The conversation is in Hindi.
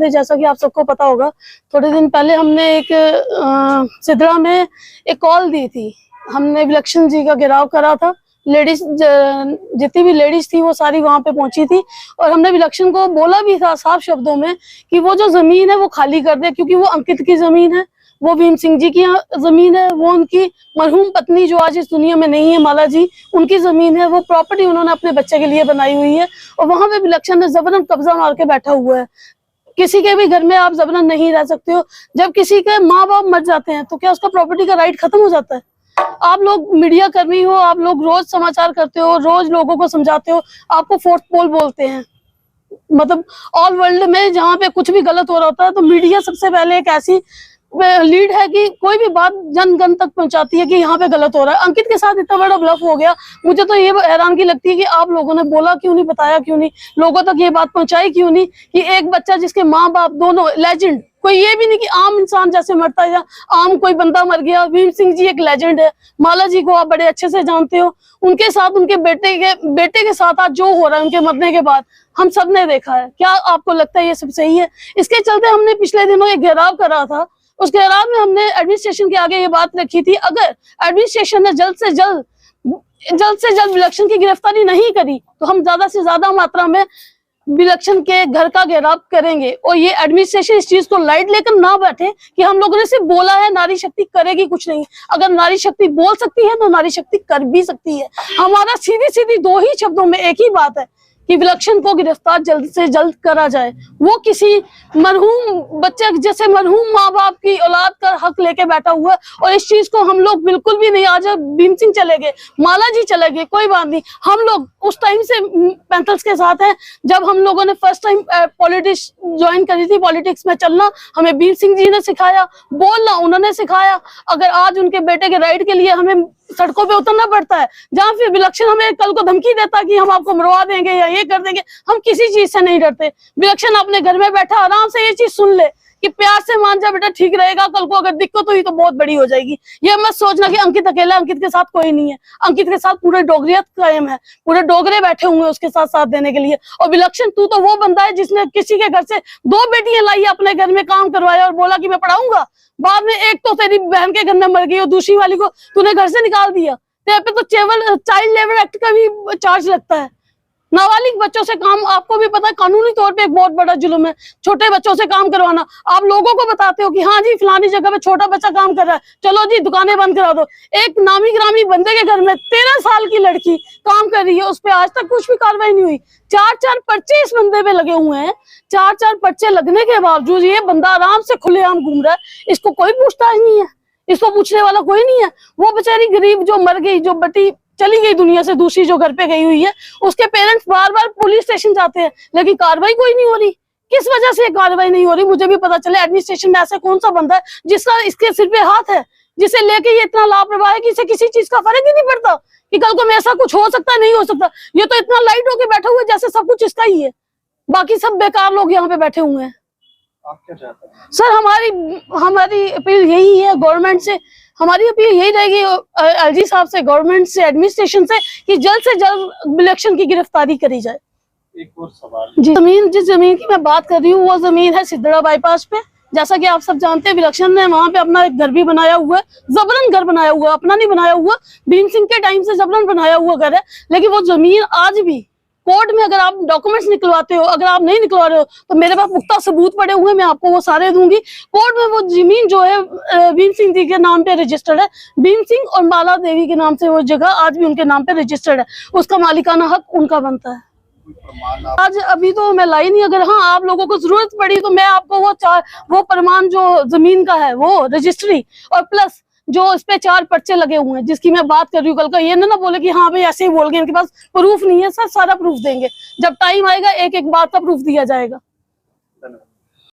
थे, जैसा कि आप सबको पता होगा। थोड़े दिन पहले हमने एक सिद्धड़ा में एक कॉल दी थी। हमने विलक्षण जी का घेराव करा था। लेडीज जितनी भी लेडीज थी वो सारी वहां पे पहुंची थी और हमने विलक्षण को बोला भी था साफ शब्दों में कि वो जो जमीन है वो खाली कर दे, क्योंकि वो अंकित की जमीन है, वो भीम सिंह जी की जमीन है, वो उनकी मरहूम पत्नी जो आज इस दुनिया में नहीं है, माला जी, उनकी जमीन है। वो प्रॉपर्टी उन्होंने अपने बच्चे के लिए बनाई हुई है और वहां पे विलक्षण ने जबरन कब्जा मार के बैठा हुआ है। किसी के भी घर में आप जबरन नहीं रह सकते हो। जब किसी के माँ बाप मर जाते हैं तो क्या उसका प्रॉपर्टी का राइट खत्म हो जाता है? आप लोग मीडिया कर्मी हो, आप लोग रोज समाचार करते हो, रोज लोगों को समझाते हो, आपको फोर्थ पोल बोलते हैं। मतलब ऑल वर्ल्ड में जहाँ पे कुछ भी गलत हो रहा होता है तो मीडिया सबसे पहले एक ऐसी लीड है कि कोई भी बात जन गण तक पहुंचाती है कि यहाँ पे गलत हो रहा है। अंकित के साथ इतना बड़ा ब्लफ हो गया, मुझे तो ये हैरानगी लगती है कि आप लोगों ने बोला क्यों नहीं, बताया क्यों नहीं, लोगों तक ये बात पहुंचाई क्यों नहीं कि एक बच्चा जिसके माँ बाप दोनों लेजेंड, कोई ये भी नहीं कि आम इंसान जैसे मरता है या आम कोई बंदा मर गया। भीम सिंह जी एक लेजेंड है, माला जी को आप बड़े अच्छे से जानते हो, उनके साथ उनके बेटे के साथ आज जो हो रहा है उनके मरने के बाद हम सब ने देखा है। क्या आपको लगता है ये सब सही है? इसके चलते हमने पिछले दिनों एक घेराव करा था। उस घेराव में हमने एडमिनिस्ट्रेशन के आगे ये बात रखी थी, अगर एडमिनिस्ट्रेशन ने जल्द से जल्द विलक्षण की गिरफ्तारी नहीं करी तो हम ज्यादा से ज्यादा मात्रा में विलक्षण के घर का घेराव करेंगे। और ये एडमिनिस्ट्रेशन इस चीज को लाइट लेकर ना बैठे कि हम लोगों ने सिर्फ बोला है, नारी शक्ति करेगी कुछ नहीं। अगर नारी शक्ति बोल सकती है तो नारी शक्ति कर भी सकती है। हमारा सीधी सीधी दो ही शब्दों में एक ही बात है कि विलक्षण को गिरफ्तार जल्द से जल्द करा जाए। वो किसी मरहूम बच्चे जैसे मरहूम माँ बाप की औलाद का हक लेके बैठा हुआ है और इस चीज को हम लोग बिल्कुल भी नहीं। आज भीम सिंह चले गए, माला जी चले गए, कोई बात नहीं, हम लोग उस टाइम से पैंथर्स के साथ हैं। जब हम लोगों ने फर्स्ट टाइम पॉलिटिक्स ज्वाइन करी थी, पॉलिटिक्स में चलना हमें भीम सिंह जी ने सिखाया, बोलना उन्होंने सिखाया। अगर आज उनके बेटे के राइट के लिए हमें सड़कों पे उतरना पड़ता है, जहाँ फिर विलक्षण हमें कल को धमकी देता कि हम आपको मरवा देंगे या ये कर देंगे, हम किसी चीज से नहीं डरते। विलक्षण अपने घर में बैठा आराम से ये चीज सुन ले कि प्यार से मान जा बेटा, ठीक रहेगा, कल को अगर दिक्कत हुई तो बहुत बड़ी हो जाएगी। ये मत सोचना कि अंकित अकेला, अंकित के साथ कोई नहीं है, अंकित के साथ पूरे डोगरियत कायम है, पूरे डोगरे बैठे हुए हैं उसके साथ देने के लिए। और विलक्षण तू तो वो बंदा है जिसने किसी के घर से 2 बेटियां लाई, अपने घर में काम करवाया और बोला कि मैं पढ़ाऊंगा। बाद में एक तो तेरी बहन के घर में मर गई और दूसरी वाली को तूने घर से निकाल दिया। तेरे पे तो चाइल्ड लेबर एक्ट का भी चार्ज लगता है। नाबालिग बच्चों से काम, आपको भी पता है, कानूनी तौर पे एक बहुत बड़ा जुल्म है छोटे बच्चों से काम करवाना। आप लोगों को बताते हो कि हाँ जी फलानी जगह पे छोटा बच्चा काम कर रहा है, चलो जी दुकानें बंद करा दो। एक नामी ग्रामी बंदे के घर में 13 साल की लड़की काम कर रही है, उस पर आज तक कुछ भी कार्रवाई नहीं हुई। 4 पर्चे इस बंदे पे लगे हुए हैं। 4 पर्चे लगने के बावजूद ये बंदा आराम से खुलेआम घूम रहा है, इसको कोई पूछताछ नहीं है, इसको पूछने वाला कोई नहीं है। वो बेचारी गरीब जो मर गई, जो बेटी चली गई दुनिया से, दूसरी जो घर पे गई हुई है, उसके पेरेंट्स बार बार पुलिस स्टेशन जाते हैं लेकिन कार्रवाई कोई नहीं हो रही। किस वजह से कार्रवाई नहीं हो रही मुझे भी पता चले। एडमिनिस्ट्रेशन में ऐसा कौन सा बंदा है जिसका इसके सिर पे हाथ है, जिसे लेके ये इतना लापरवाह है कि इसे किसी चीज का फर्क ही नहीं पड़ता कि कल को में ऐसा कुछ हो सकता है, नहीं हो सकता। ये तो इतना लाइट होके बैठा हुआ है जैसे सब कुछ इसका ही है, बाकी सब बेकार लोग यहाँ पे बैठे हुए हैं। आप क्या चाहते हैं? सर हमारी अपील यही है गवर्नमेंट से, हमारी अपील यही रहेगी एलजी साहब से, गवर्नमेंट से, एडमिनिस्ट्रेशन से कि जल्द से जल्द विलक्षण की गिरफ्तारी करी जाए। एक और सवाल जी, जिस जमीन की मैं बात कर रही हूँ वो जमीन है सिद्धड़ा बाईपास पे। जैसा कि आप सब जानते हैं विलक्षण ने वहां पे अपना एक घर भी बनाया हुआ है, जबरन घर बनाया हुआ, अपना नहीं बनाया हुआ, भीम सिंह के टाइम से जबरन बनाया हुआ घर है। लेकिन वो जमीन आज भी कोर्ट में अगर आप डॉक्यूमेंट्स निकलवाते हो, अगर आप नहीं निकलवा रहे हो तो मेरे पास पुख्ता सबूत पड़े हुए, मैं आपको वो सारे दूंगी। कोर्ट में वो जमीन जो है भीम सिंह जी के नाम पे रजिस्टर्ड है, भीम सिंह और माला देवी के नाम से वो जगह आज भी उनके नाम पे रजिस्टर्ड है, उसका मालिकाना हक उनका बनता है। आज अभी तो मैं लाई नहीं, अगर हाँ आप लोगों को जरूरत पड़ी तो मैं आपको वो प्रमाण जो जमीन का है वो रजिस्ट्री और प्लस जो इस पे 4 पर्चे लगे हुए हैं जिसकी मैं बात कर रही हूँ, कल का ये ना बोले कि हाँ भाई ऐसे ही बोल गए, इनके पास प्रूफ नहीं है। सर सारा प्रूफ देंगे, जब टाइम आएगा एक एक बात का प्रूफ दिया जाएगा।